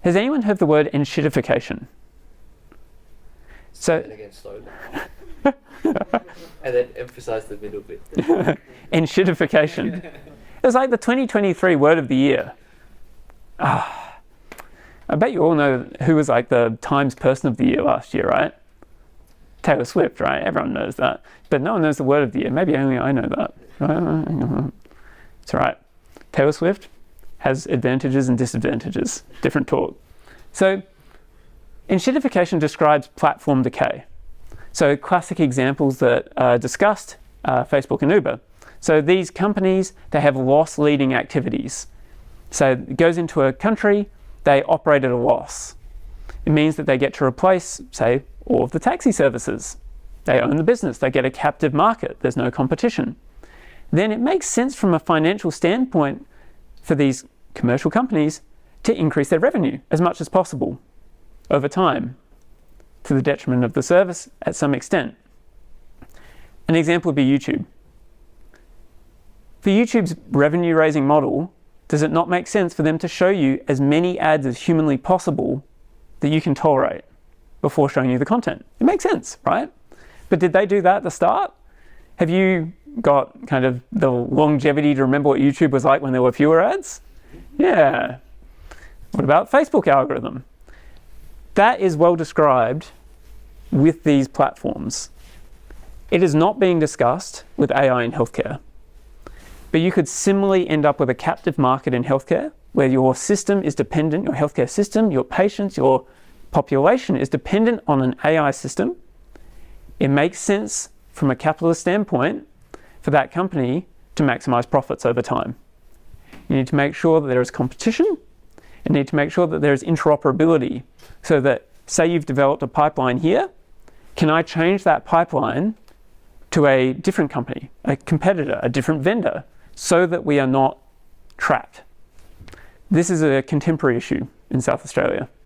Has anyone heard the word enshittification? Say it again slowly. And then emphasize the middle bit. Enshittification. It was like the 2023 word of the year. I bet you all know who was like the Times Person of the Year last year, right? Taylor Swift, right? Everyone knows that. But no one knows the word of the year. Maybe only I know that. It's all right. Taylor Swift has advantages and disadvantages. Different talk. So enshittification describes platform decay. So classic examples that are discussed are Facebook and Uber. So these companies, they have loss-leading activities. So it goes into a country, they operate at a loss. It means that they get to replace, say, all of the taxi services. They own the business, they get a captive market, there's no competition. Then it makes sense from a financial standpoint for these commercial companies to increase their revenue as much as possible over time, to the detriment of the service at some extent. An example would be YouTube. For YouTube's revenue-raising model, does it not make sense for them to show you as many ads as humanly possible that you can tolerate before showing you the content? It makes sense, right? But did they do that at the start? Have you got kind of the longevity to remember what YouTube was like when there were fewer ads? Yeah. What about Facebook algorithm? That is well described with these platforms. It is not being discussed with AI in healthcare. But you could similarly end up with a captive market in healthcare where your system is dependent, your healthcare system, your patients, your population is dependent on an AI system. It makes sense from a capitalist standpoint for that company to maximize profits over time. You need to make sure that there is competition. You need to make sure that there is interoperability so that, say you've developed a pipeline here, can I change that pipeline to a different company, a competitor, a different vendor, so that we are not trapped? This is a contemporary issue in South Australia.